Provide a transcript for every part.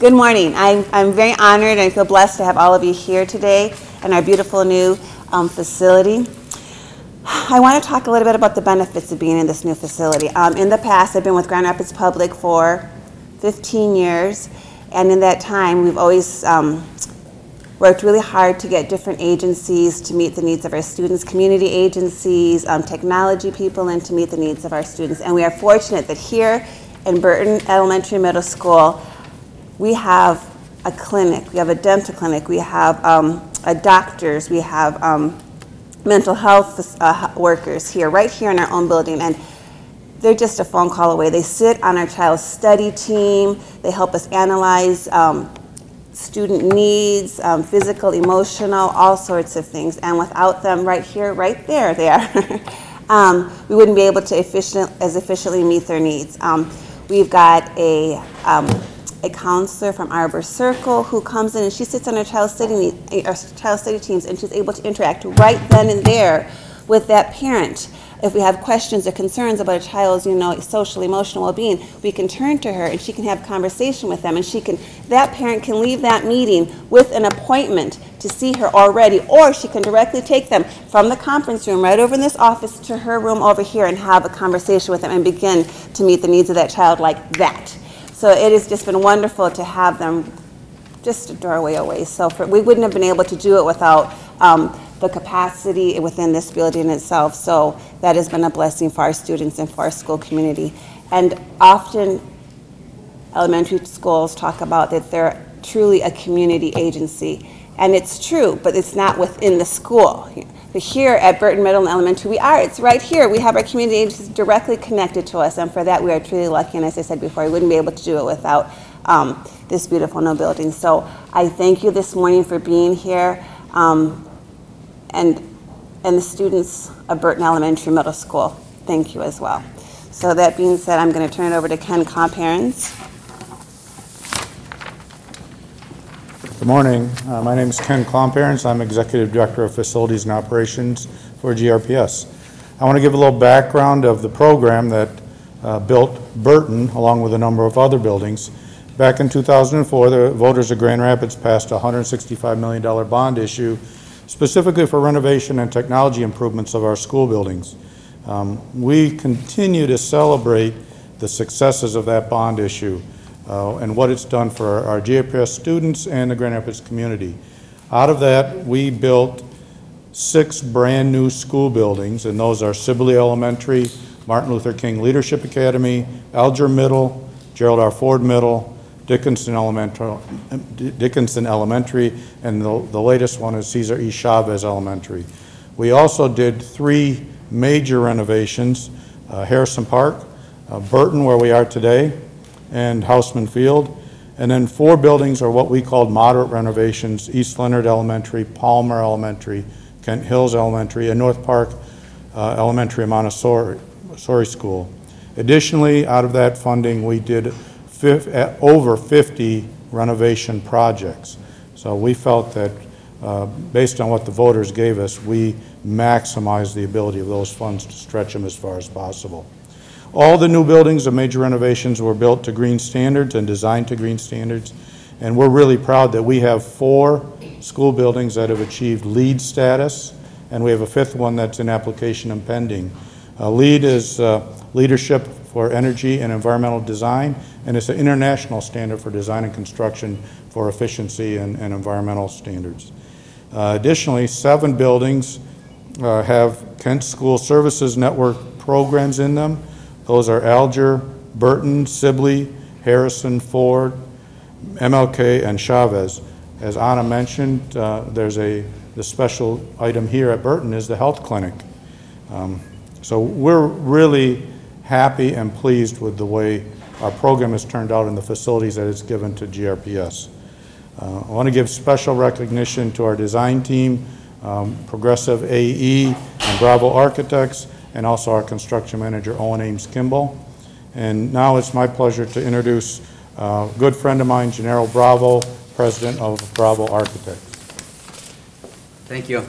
Good morning. I'm very honored and I feel blessed to have all of you here today in our beautiful new facility. I want to talk a little bit about the benefits of being in this new facility. In the past, I've been with Grand Rapids Public for 15 years, and in that time, we've always worked really hard to get different agencies to meet the needs of our students, community agencies, technology people, and to meet the needs of our students. And we are fortunate that here in Burton Elementary Middle School, we have a clinic, we have a dental clinic, we have a doctors, we have mental health workers here, right here in our own building, and they're just a phone call away. They sit on our child's study team, they help us analyze student needs, physical, emotional, all sorts of things, and without them right here, right there they are, we wouldn't be able to efficiently meet their needs. We've got a counselor from Arbor Circle who comes in and she sits on our child study teams, and she's able to interact right then and there with that parent. If we have questions or concerns about a child's, social, emotional well-being, we can turn to her and she can have a conversation with them, and that parent can leave that meeting with an appointment to see her already, or she can directly take them from the conference room right over in this office to her room over here and have a conversation with them and begin to meet the needs of that child like that. So it has just been wonderful to have them just a doorway away. So we wouldn't have been able to do it without the capacity within this building itself. So that has been a blessing for our students and for our school community. And often elementary schools talk about that they're truly a community agency. And it's true, but it's not within the school. But here at Burton Middle and Elementary, it's right here. We have our community agencies directly connected to us, and for that we are truly lucky, and as I said before, we wouldn't be able to do it without this beautiful new building. So I thank you this morning for being here, and the students of Burton Elementary Middle School, thank you as well. So that being said, I'm going to turn it over to Ken Comparens. Good morning. My name is Ken Comparens. I'm Executive Director of Facilities and Operations for GRPS. I want to give a little background of the program that built Burton along with a number of other buildings. Back in 2004, the voters of Grand Rapids passed a $165 million bond issue specifically for renovation and technology improvements of our school buildings. We continue to celebrate the successes of that bond issue and what it's done for our GRPS students and the Grand Rapids community. Out of that, we built 6 brand new school buildings, and those are Sibley Elementary, Martin Luther King Leadership Academy, Alger Middle, Gerald R. Ford Middle, Dickinson Elementary, and the latest one is Cesar E. Chavez Elementary. We also did 3 major renovations, Harrison Park, Burton, where we are today, and Houseman Field, and then 4 buildings are what we called moderate renovations: East Leonard Elementary, Palmer Elementary, Kent Hills Elementary, and North Park Elementary Montessori School. Additionally, out of that funding, we did over 50 renovation projects. So we felt that based on what the voters gave us, we maximized the ability of those funds to stretch them as far as possible. All the new buildings of major renovations were built to green standards and designed to green standards, and we're really proud that we have 4 school buildings that have achieved LEED status, and we have a 5th one that's in application and pending. LEED is Leadership for Energy and Environmental Design, and it's an international standard for design and construction for efficiency and environmental standards. Additionally, 7 buildings have Kent School Services Network programs in them. Those are Alger, Burton, Sibley, Harrison, Ford, MLK, and Chavez. As Anna mentioned, the special item here at Burton is the health clinic. So we're really happy and pleased with the way our program has turned out in the facilities that it's given to GRPS. I want to give special recognition to our design team, Progressive AE and Bravo Architects, and also our construction manager, Owen Ames Kimball. And now it's my pleasure to introduce a good friend of mine, Gennaro Bravo, president of Bravo Architects. Thank you.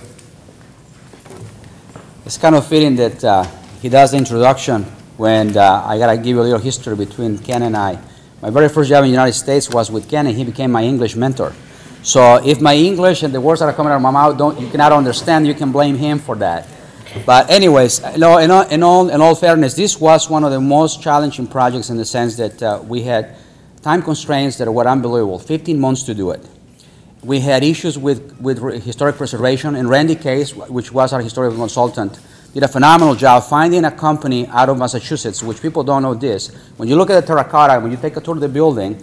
It's kind of fitting that he does the introduction when I got to give you a little history between Ken and I. My very first job in the United States was with Ken, and he became my English mentor. So if my English and the words that are coming out of my mouth you cannot understand, you can blame him for that. But anyways, in all fairness, this was one of the most challenging projects in the sense that we had time constraints that were unbelievable, 15 months to do it. We had issues with historic preservation, and Randy Case, which was our historical consultant, did a phenomenal job finding a company out of Massachusetts, which people don't know this. When you look at the terracotta, when you take a tour of the building,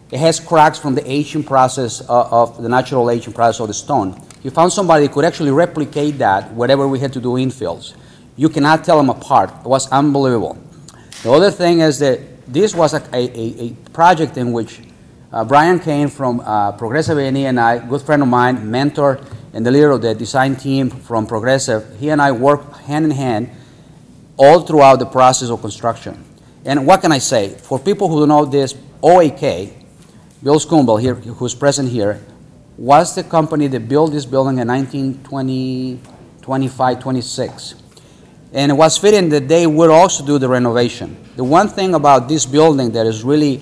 it has cracks from the aging process of the natural aging process of the stone. You found somebody who could actually replicate that wherever we had to do infills. You cannot tell them apart. It was unbelievable. The other thing is that this was a project in which Brian Kane from Progressive A&E and I, good friend of mine, mentor, and the leader of the design team from Progressive, he and I worked hand in hand all throughout the process of construction. And what can I say? For people who don't know this, OAK, Bill Scumbel, here, who's present here, was the company that built this building in 1920, 25, 26. And it was fitting that they would also do the renovation. The one thing about this building that is really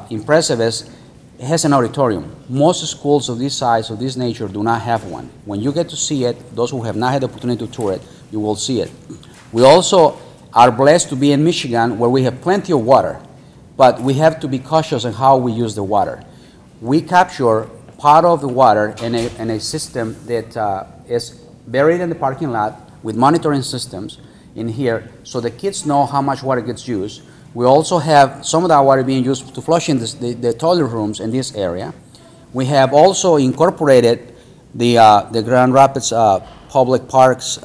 impressive is it has an auditorium. Most schools of this size, of this nature, do not have one. When you get to see it, those who have not had the opportunity to tour it, you will see it. We also are blessed to be in Michigan, where we have plenty of water, but we have to be cautious in how we use the water. We capture part of the water in a system that is buried in the parking lot with monitoring systems in here, so the kids know how much water gets used. We also have some of that water being used to flush in the toilet rooms in this area. We have also incorporated the Grand Rapids Public Parks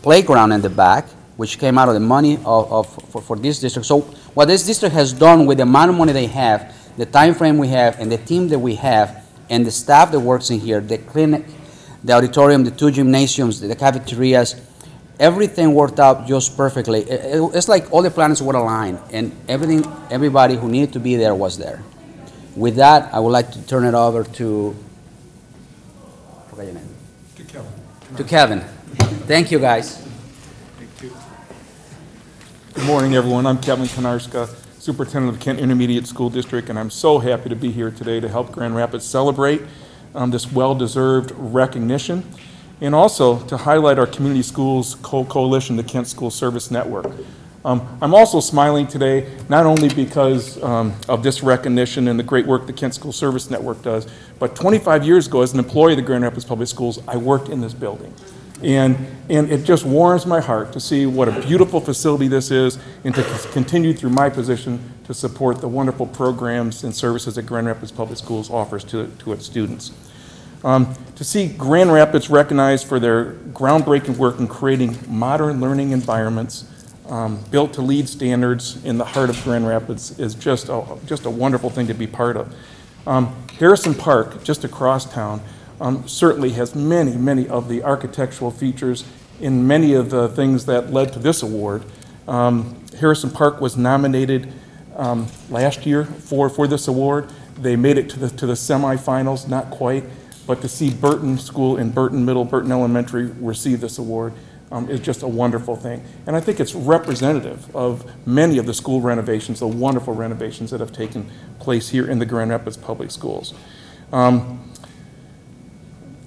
playground in the back, which came out of the money for this district. So what this district has done with the amount of money they have, the time frame we have, and the team that we have, and the staff that works in here, the clinic, the auditorium, the 2 gymnasiums, the cafeterias, everything worked out just perfectly. It's like all the planets were aligned, and everybody who needed to be there was there. With that, I would like to turn it over to Kevin. To Kevin. Thank you, guys. Thank you. Good morning, everyone. I'm Kevin Konarska, Superintendent of Kent Intermediate School District, and I'm so happy to be here today to help Grand Rapids celebrate this well-deserved recognition, and also to highlight our community schools coalition, the Kent School Service Network. I'm also smiling today, not only because of this recognition and the great work the Kent School Service Network does, but 25 years ago, as an employee of the Grand Rapids Public Schools, I worked in this building. And it just warms my heart to see what a beautiful facility this is, and to continue through my position to support the wonderful programs and services that Grand Rapids Public Schools offers to its students. To see Grand Rapids recognized for their groundbreaking work in creating modern learning environments built to lead standards in the heart of Grand Rapids is just a wonderful thing to be part of. Harrison Park, just across town, certainly has many of the architectural features in many of the things that led to this award. Harrison Park was nominated last year for this award. They made it to the semifinals, not quite, but to see Burton School and Burton Middle, Burton Elementary receive this award is just a wonderful thing. And I think it's representative of many of the school renovations, the wonderful renovations that have taken place here in the Grand Rapids Public Schools.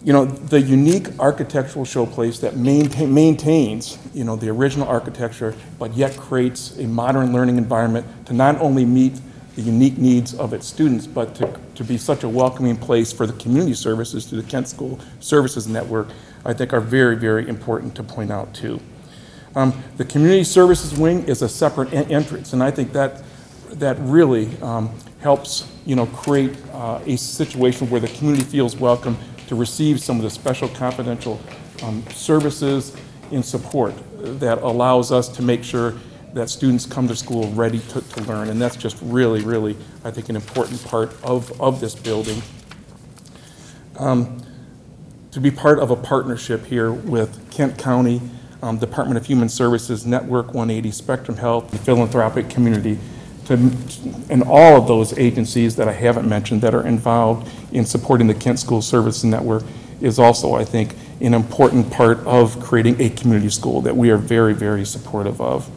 You know, the unique architectural showplace that maintains, you know, the original architecture, but yet creates a modern learning environment to not only meet the unique needs of its students, but to be such a welcoming place for the community services through the Kent School Services Network, I think are very important to point out too. The community services wing is a separate entrance, and I think that really helps, you know, create a situation where the community feels welcome to receive some of the special confidential services and support that allows us to make sure that students come to school ready to learn. And that's just really, I think, an important part of this building. To be part of a partnership here with Kent County, Department of Human Services, Network 180, Spectrum Health, the philanthropic community, and all of those agencies that I haven't mentioned that are involved in supporting the Kent School Services Network is also, I think, an important part of creating a community school that we are very supportive of.